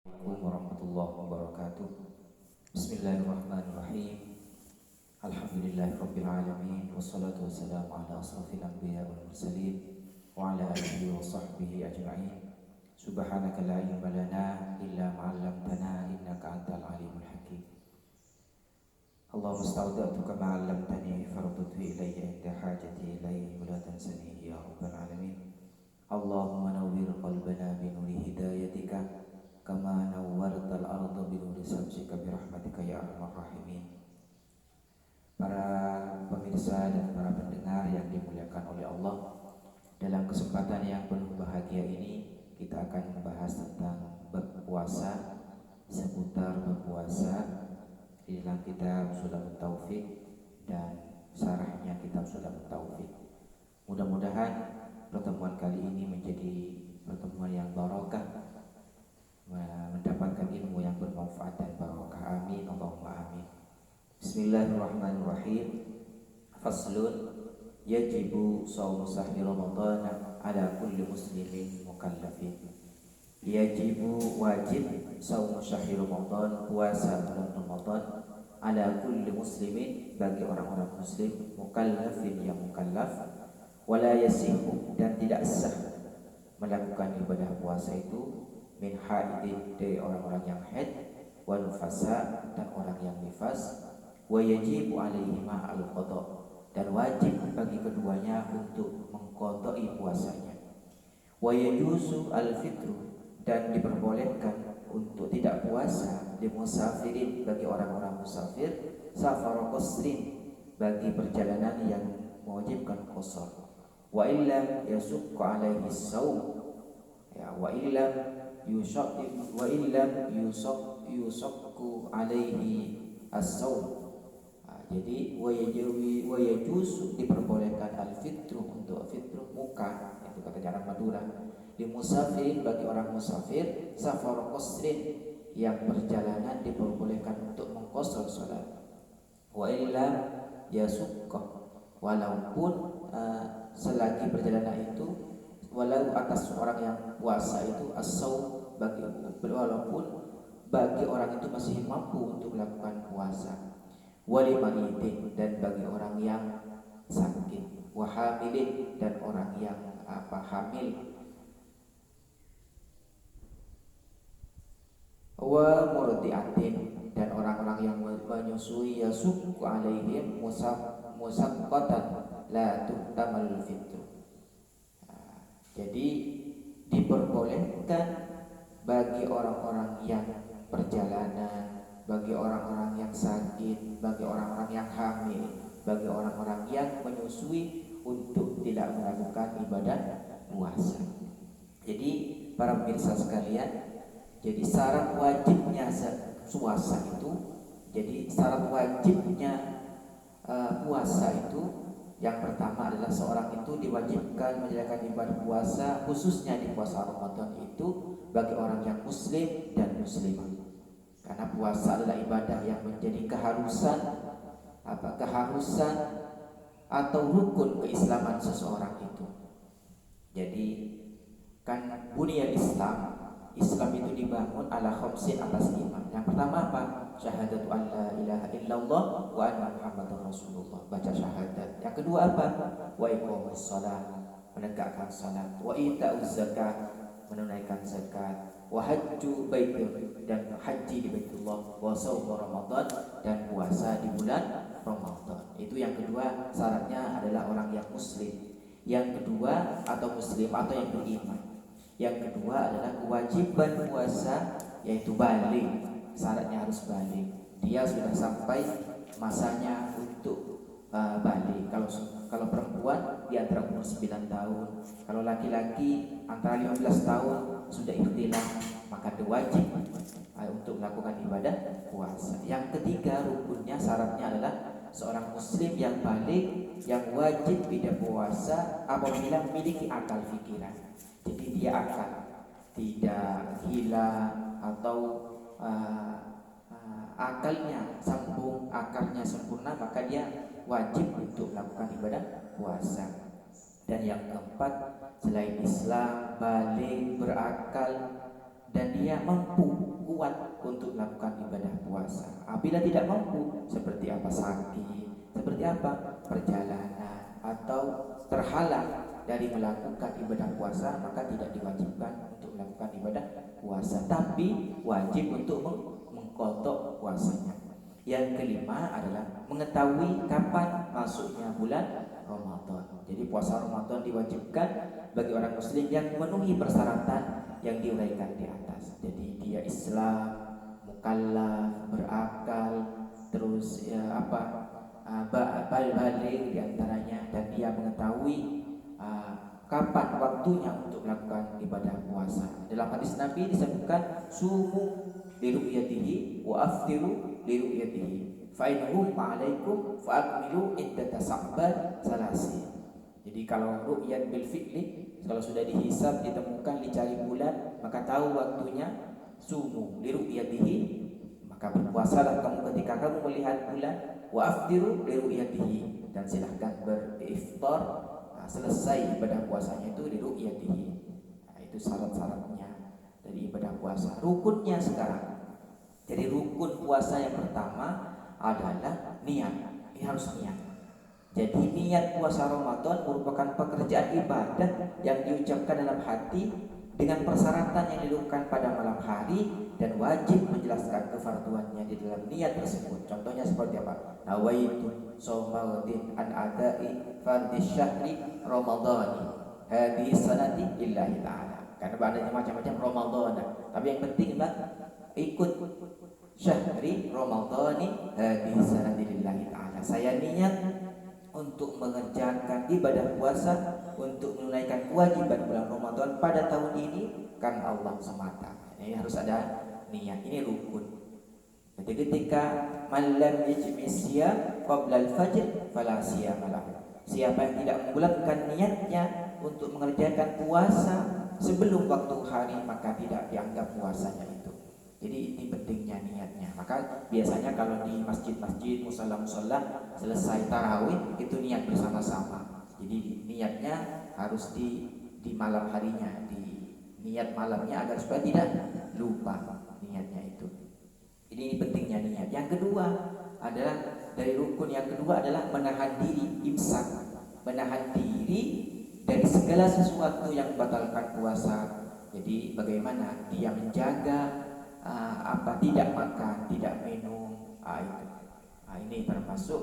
Assalamualaikum warahmatullahi wabarakatuh. Bismillahirrahmanirrahim. Alhamdulillahirabbil alamin wassalatu wassalamu ala asrofil anbiya wal mursalin wa ala alihi wa sahbihi ajma'in. Subhanaka la ilma lana illa ma 'allamtana innaka antal alimul hakim. Allahumma asta'udatuka ma 'allamtani farudhu ilayya inda hajati ilayhi wa la tansanihi ya rabbal alamin. Allahumma nawwir qalbana bi nuri hidayatika kama nawwartal arda bi nuri samsika bi rahmatika ya arhamar rahimin. Para pemirsa dan para pendengar yang dimuliakan oleh Allah, dalam kesempatan yang penuh bahagia ini kita akan membahas tentang berpuasa, seputar berpuasa di dalam kitab Shulamut Taufik dan syarahnya kitab Shulamut Taufik. Mudah-mudahan pertemuan kali ini menjadi pertemuan yang barokah, mendapatkan ilmu yang bermanfaat dan barokah. Amin, Allahumma amin. Bismillahirrahmanirrahim. Faslun, yajibu shaumu sahri Ramadan ala kulli muslimin mukallafin. Yajibu wajib shaumu sahri Ramadan, puasa bulan Ramadan, ala kulli muslimin bagi orang-orang muslim, mukallafin yang mukallaf, wala yasihu dan tidak sah melakukan ibadah puasa itu min haidin dari orang-orang yang haid, wa nufasa dan orang yang nifas, wa yajibu alaihima al-qada dan wajib bagi keduanya untuk mengqada'i puasanya, wa yajuzu al-fitru dan diperbolehkan untuk tidak puasa di musafirin bagi orang-orang musafir, safar qasrin bagi perjalanan yang mewajibkan qasar, wa illam yasukku alaihi saum ya wa illam yusakku alaihi as-saum. Jadi wa yajuzu diperbolehkan al-fitru untuk fitru muka, itu kata jalan Madura, di musafirin bagi orang musafir, safar qasrin yang perjalanan diperbolehkan untuk mengqasar salat, wa illam yasukka walaupun selagi perjalanan itu, walau atas orang yang puasa itu as-saum bagi walaupun bagi orang itu masih mampu untuk melakukan puasa, walimanidin dan bagi orang yang sakit, wahamilin dan orang yang hamil, wa murdiatin dan orang-orang yang menyusui, yasukku alaihim musaqqatan la tuhtamal fitru. Jadi diperbolehkan bagi orang-orang yang perjalanan, bagi orang-orang yang sakit, bagi orang-orang yang hamil, bagi orang-orang yang menyusui untuk tidak melakukan ibadah puasa. Jadi para pemirsa sekalian, jadi syarat wajibnya puasa itu, jadi syarat wajibnya puasa itu, yang pertama adalah seorang itu diwajibkan menjalankan ibadah puasa, khususnya di puasa Ramadan itu bagi orang yang muslim dan muslimah. Karena puasa adalah ibadah yang menjadi keharusan atau rukun keislaman seseorang itu. Jadi kan buniyal Islam itu dibangun ala khamsin, atas iman. Yang pertama apa? Syahadatu an la ilaha illallah wa anna muhammadar rasulullah, baca syahadat. Yang kedua apa? Wa iqamus shalah, menegakkan salat, wa ita'uz zakat, menunaikan zakat, wa hajju baitul, dan haji di Baitullah, wa shaum Ramadan, dan puasa di bulan Ramadan. Itu yang kedua, syaratnya adalah orang yang muslim. Yang kedua, atau muslim atau yang beriman. Yang kedua adalah kewajiban puasa, yaitu balik. Syaratnya harus balik. Dia sudah sampai masanya untuk balik. Kalau perempuan di antara umur 9 tahun, kalau laki-laki antara 15 tahun sudah ikhtilam, maka dia wajib untuk melakukan ibadah puasa. Yang ketiga rukunnya, syaratnya adalah seorang muslim yang balik, yang wajib tidak puasa apabila memiliki akal fikiran. Jadi dia akan tidak gila atau akalnya sambung, akarnya sempurna, maka dia wajib untuk melakukan ibadah puasa. Dan yang keempat, selain Islam, balik, berakal, dan dia mampu kuat untuk melakukan ibadah puasa. Apabila tidak mampu, seperti apa sakit, seperti apa perjalanan, atau terhalang dari melakukan ibadah puasa, maka tidak diwajibkan untuk melakukan ibadah puasa, tapi wajib untuk mengqadha puasanya. Yang kelima adalah mengetahui kapan masuknya bulan Ramadan. Jadi puasa Ramadan diwajibkan bagi orang muslim yang memenuhi persyaratan yang diuraikan di atas. Jadi dia Islam, mukallaf, berakal, terus balik diantaranya, dan dia mengetahui kapan waktunya untuk melakukan ibadah puasa. Dalam hadis Nabi disebutkan sumu liru'yatihi wa aftiru liru'yatihi fa in ghumma 'alaikum fa akmilu iddata Sya'ban salasi. Jadi kalau ru'yat bil fi'li, kalau sudah dihisab, ditemukan, dicari bulan, maka tahu waktunya. Sumu liru'yatihi, maka berpuasalah kamu ketika kamu melihat bulan. Wa aftiru liru'yatihi, dan silahkan beriftar selesai ibadah puasanya itu liru'yatihi. Itu syarat-syaratnya dari ibadah puasa. Rukunnya sekarang. Jadi rukun puasa yang pertama adalah niat. Ini harus niat. Jadi niat puasa Ramadan merupakan pekerjaan ibadah yang diucapkan dalam hati dengan persyaratan yang dilakukan pada malam hari, dan wajib menjelaskan kefarduannya di dalam niat tersebut. Contohnya seperti apa? Nawaitu shaumaudin an adai fardhi syahri ramadhani hadhihi sanati lillahi ta'ala. Karena adanya macam-macam Ramadan, tapi yang penting ikut syahri ramadhani hadhihi sanati lillahi ta'ala. Saya niat untuk mengerjakan ibadah puasa, untuk menunaikan kewajiban bulan Ramadan pada tahun ini karena Allah semata. Ini harus ada niat, ini rukun. Jadi ketika man lam yajmi siyam qabla al-fajr fala siyama lahu. Siapa yang tidak membulatkan niatnya untuk mengerjakan puasa sebelum waktu hari, maka tidak dianggap puasanya itu. Jadi ini pentingnya niatnya. Maka biasanya kalau di masjid-masjid, musala-musala selesai tarawih itu niat bersama-sama. Jadi niatnya harus di malam harinya, di niat malamnya agar supaya tidak lupa niatnya itu. Ini pentingnya niat. Yang kedua adalah dari rukun yang kedua adalah menahan diri, imsak, menahan diri dari segala sesuatu yang membatalkan puasa. Jadi bagaimana dia menjaga tidak makan, tidak minum, ini termasuk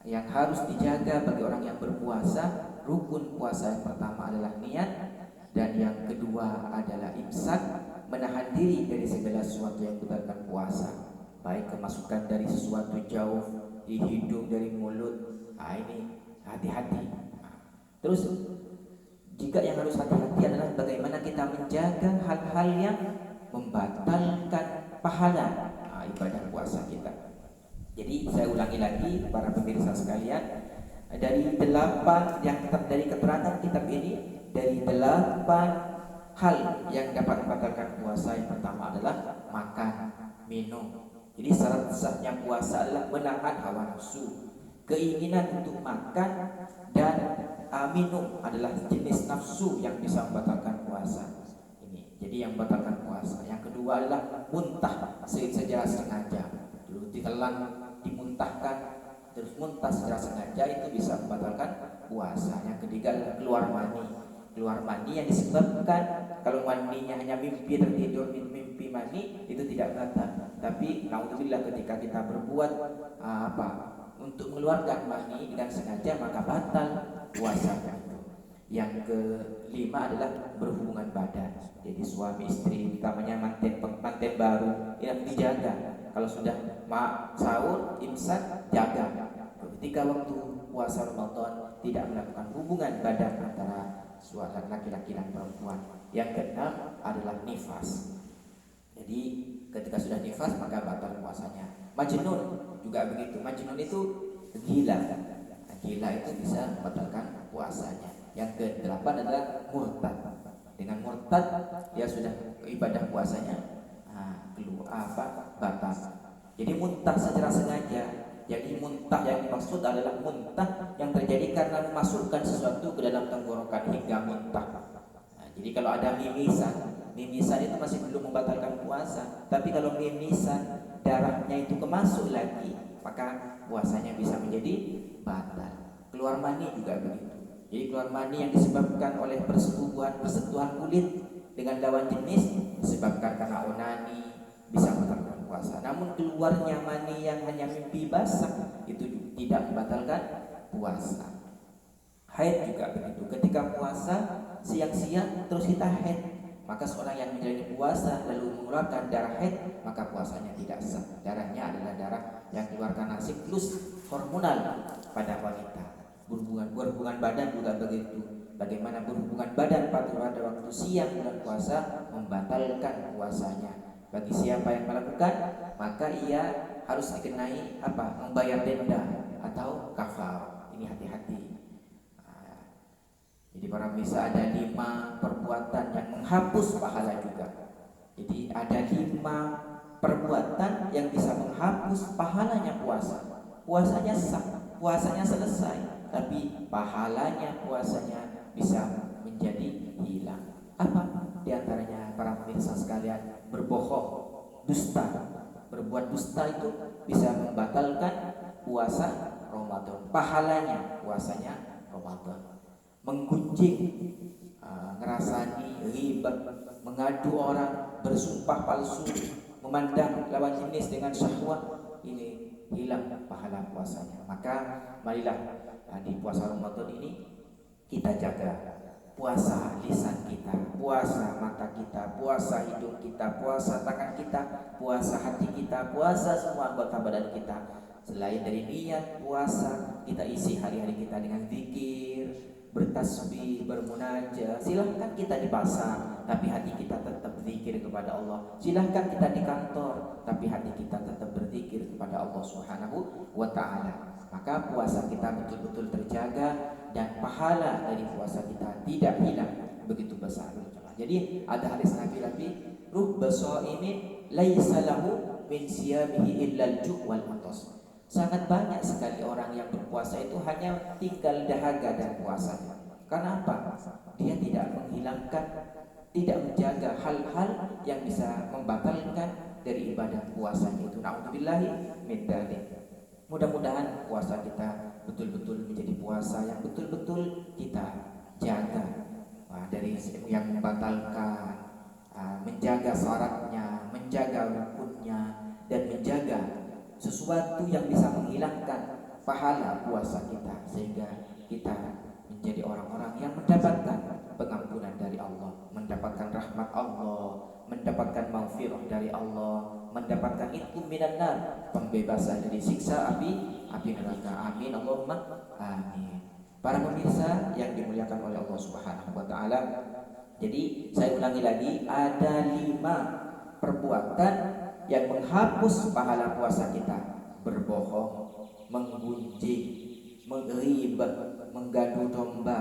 yang harus dijaga bagi orang yang berpuasa. Rukun puasa yang pertama adalah niat, dan yang kedua adalah imsak, menahan diri dari segala sesuatu yang membatalkan puasa, baik kemasukan dari sesuatu jauh di hidung, dari mulut. Ini hati-hati. Terus juga yang harus hati-hati adalah bagaimana kita menjaga hal-hal yang membatalkan pahala ibadah puasa kita. Jadi saya ulangi lagi para pemirsa sekalian, dari 8 yang dari keterangan kitab ini, dari 8 hal yang dapat membatalkan puasa, yang pertama adalah makan, minum. Jadi syarat sahnya puasa adalah menahan hawa nafsu. Keinginan untuk makan dan minum adalah jenis nafsu yang bisa membatalkan puasa. Jadi yang membatalkan puasa. Yang kedua adalah muntah secara sengaja. Dulu ditelan, dimuntahkan, terus muntah secara sengaja, itu bisa membatalkan puasa. Yang ketiga adalah keluar mani. Keluar mani yang disebabkan, kalau maninya hanya mimpi tertidur, mimpi mani, itu tidak batal. Tapi naudzubillah ketika kita berbuat untuk mengeluarkan mani dengan sengaja, maka batal puasanya itu. Yang kelima adalah berhubungan badan. Jadi suami istri, utamanya manten baru, yang dijaga. Kalau sudah sahur, imsak, jaga. Ketika waktu puasa Ramadan tidak melakukan hubungan badan antara suami laki-laki dan perempuan. Yang keenam adalah nifas. Jadi ketika sudah nifas maka batal puasanya. Majnun juga begitu. Majnun itu gila. Gila itu bisa membatalkan puasanya. Yang ke-8 adalah murtad. Dengan murtad dia sudah ibadah puasanya batal. Jadi muntah secara sengaja. Jadi muntah yang dimaksud adalah muntah yang terjadi karena memasukkan sesuatu ke dalam tenggorokan hingga muntah. Jadi kalau ada Mimisan itu masih belum membatalkan puasa, tapi kalau mimisan darahnya itu kemasuk lagi, maka puasanya bisa menjadi batal. Keluar mani juga begitu. Jadi keluar mani yang disebabkan oleh persentuhan kulit dengan lawan jenis disebabkan karena onani bisa membatalkan puasa. Namun keluarnya mani yang hanya mimpi basah itu tidak membatalkan puasa. Haid juga begitu. Ketika puasa siang-siang terus kita haid, maka seorang yang menjalani puasa lalu mengeluarkan darah haid, maka puasanya tidak sah. Darahnya adalah darah yang keluarkan siklus hormonal pada wanita. Berhubungan badan juga begitu. Bagaimana berhubungan badan pada waktu siang bulan puasa membatalkan puasanya. Bagi siapa yang melakukan, maka ia harus dikenai membayar denda atau kafar. Ini hati-hati. Jadi para pemirsa, ada 5 perbuatan yang menghapus pahala juga. Jadi ada 5 perbuatan yang bisa menghapus pahalanya puasa. Puasanya sah, puasanya selesai, tapi pahalanya puasanya bisa menjadi hilang. Apa di antaranya para pemirsa sekalian? Berbohong, dusta. Berbuat dusta itu bisa membatalkan puasa Ramadan. Pahalanya puasanya Ramadan. Menggunjing, ngerasani, ribet, mengadu orang, bersumpah palsu, memandang lawan jenis dengan syahwat, ini hilang pahala puasanya. Maka marilah di puasa Ramadan ini kita jaga puasa lisan kita, puasa mata kita, puasa hidung kita, puasa tangan kita, puasa hati kita, puasa semua anggota badan kita. Selain dari niat puasa, kita isi hari-hari kita dengan zikir, bertasbih, bermunajat. Silahkan kita di pasar, tapi hati kita tetap berzikir kepada Allah. Silahkan kita di kantor, tapi hati kita tetap berzikir kepada Allah Subhanahu wa ta'ala. Maka puasa kita betul-betul terjaga dan pahala dari puasa kita tidak hilang begitu besar. Jadi ada hadis Nabi, rubba shaimin laisa lahu min siyamihi illa al-ju' wal 'atas. Sangat banyak sekali orang yang berpuasa itu hanya tinggal dahaga dan puasanya. Karena apa? Dia tidak menghilangkan, tidak menjaga hal-hal yang bisa membatalkan dari ibadah puasanya itu. Na'udzubillahi min dzalik. Mudah-mudahan puasa kita betul-betul menjadi puasa yang betul-betul kita jaga dari yang membatalkan, menjaga syaratnya, menjaga rukunnya, dan menjaga sesuatu yang bisa menghilangkan pahala puasa kita, sehingga kita menjadi orang-orang yang mendapatkan pengampunan dari Allah, mendapatkan rahmat Allah, mendapatkan maghfirah dari Allah, mendapatkan itqum minan nar, pembebasan dari siksa api neraka. Amin Allahumma amin. Para pemirsa yang dimuliakan oleh Allah Subhanahu wa taala. Jadi saya ulangi lagi, ada 5 perbuatan yang menghapus pahala puasa kita. Berbohong, menggunjing, menggibah, menggadu domba,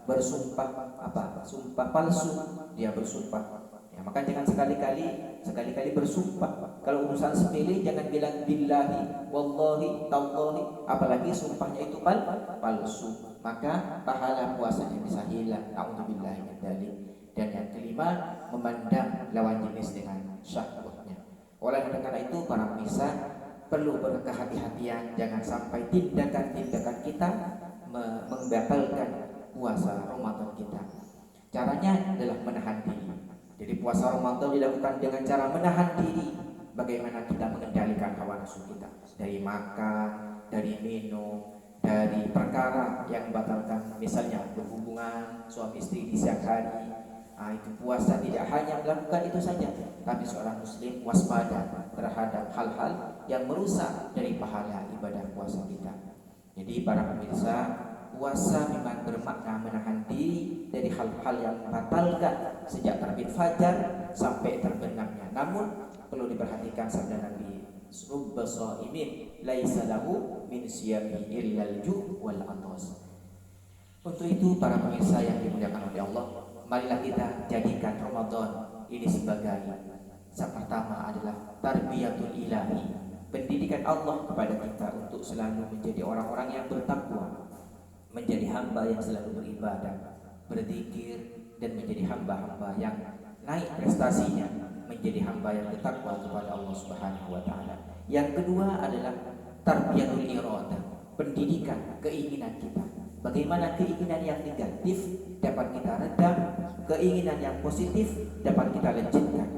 bersumpah sumpah palsu, dia bersumpah. Ya, maka jangan sekali-kali bersumpah. Kalau urusan sepele jangan bilang billahi, wallahi, tallahi, apalagi sumpahnya itu palsu. Maka pahala puasanya bisa hilang. A'udzubillahi min dzalik. Dan yang kelima, memandang lawan jenis dengan syahwatnya. Oleh karena itu para pemirsa perlu berkehati-hatian, jangan sampai tindakan-tindakan kita membatalkan puasa Ramadan kita. Caranya adalah menahan diri. Jadi puasa Ramadan dilakukan dengan cara menahan diri. Bagaimana kita mengendalikan hawa nafsu kita dari makan, dari minum, dari perkara yang membatalkan, misalnya berhubungan suami istri di siang hari. Itu puasa tidak hanya melakukan itu saja, tapi seorang muslim waspada terhadap hal-hal yang merusak dari pahala ibadah puasa kita. Jadi para pemirsa, puasa memang bermakna menahan diri dari hal-hal yang membatalkan sejak terbit fajar sampai terbenamnya. Namun perlu diperhatikan sabda Nabi, rubba shaimin laisa lahu min siyamihi illa al-ju' wal 'atas. Untuk itu para pemirsa yang dimuliakan oleh Allah, marilah kita jadikan Ramadan ini sebagai yang pertama adalah tarbiyatul ilahi, pendidikan Allah kepada kita untuk selalu menjadi orang-orang yang bertakwa, menjadi hamba yang selalu beribadah, berzikir, dan menjadi hamba-hamba yang naik prestasinya, menjadi hamba yang bertakwa kepada Allah Subhanahu wa taala. Yang kedua adalah tarbiyatul iradah, pendidikan keinginan kita. Bagaimana keinginan yang negatif dapat kita redam, keinginan yang positif dapat kita lejitkan.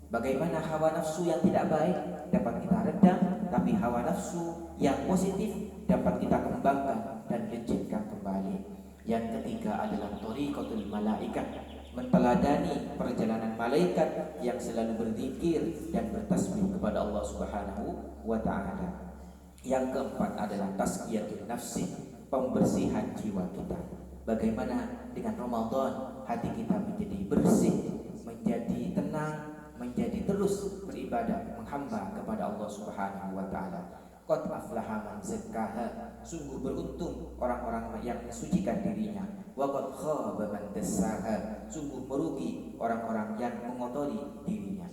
Bagaimana hawa nafsu yang tidak baik dapat kita redam, tapi hawa nafsu yang positif dapat kita kembangkan dan lejitkan kembali. Yang ketiga adalah thariqatul malaikat, menteladani perjalanan malaikat yang selalu berzikir dan bertasbih kepada Allah Subhanahu wa taala. Yang keempat adalah tazkiyatun nafsi, pembersihan jiwa kita. Bagaimana dengan Ramadan hati kita menjadi bersih, menjadi tenang, menjadi terus beribadah menghamba kepada Allah Subhanahu wa taala. Qad aflaha man zakkaha, sungguh beruntung orang-orang yang mensucikan dirinya. Wa qad khaba man dassaha, sungguh merugi orang-orang yang mengotori dirinya.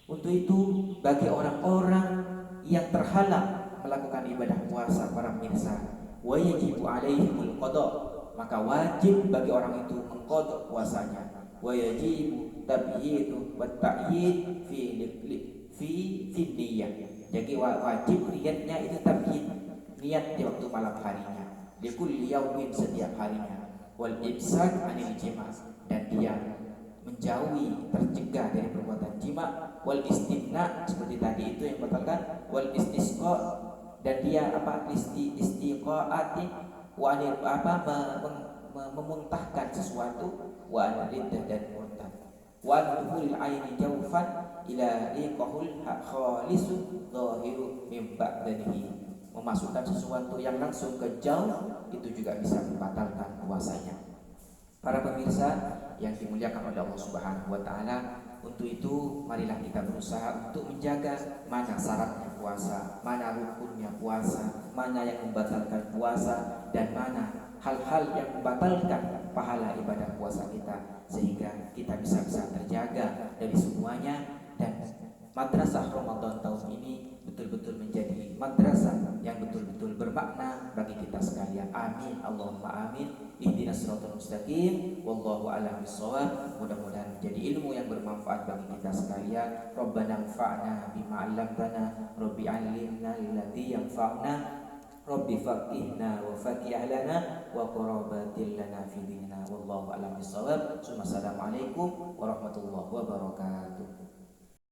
Untuk itu bagi orang-orang yang terhalang melakukan ibadah puasa, para pemirsa, wa yajibu alaihimul qada, maka wajib bagi orang itu mengqada puasanya. Wa yajibu tabyitu wa ta'yid fi niyyah. Jadi wajib niatnya itu tabyid, niat di waktu malam harinya, di kulli yaumin, setiap harinya. Wal imsak anil jima', dan dia menjauhi, tercegah dari perbuatan jima'. Wal istimna, seperti tadi itu yang batalkan. Wal istisqa, dan dia istiqaati wa anil memuntahkan sesuatu, wa anil dan murtad, wa anil aini jawfan ila liqahul khalisu zahiru min ba'danihi, memasukkan sesuatu yang langsung ke jauh itu juga bisa membatalkan puasanya. Para pemirsa yang dimuliakan oleh Allah Subhanahu wa taala, untuk itu marilah kita berusaha untuk menjaga mana syaratnya puasa, mana rukunnya puasa, mana yang membatalkan puasa, dan mana hal-hal yang membatalkan pahala ibadah puasa kita, sehingga kita bisa terjaga dari semuanya. Dan madrasah Ramadan tahun ini betul-betul menjadi madrasah yang betul-betul bermakna bagi kita sekalian. Amin, Allahumma amin. Ihdinas siratal mustaqim, wallahu a'lam bishawab. Mudah-mudahan menjadi ilmu yang bermanfaat bagi kita sekalian. Rabbana anfa'na bima 'allamtana, Rabbi 'allimna alladzi yanfa'una, Rabbi faqihna wa faqih lana wa qarabatil lana fi dinina, wallahu a'lam bishawab. Assalamualaikum warahmatullahi wabarakatuh.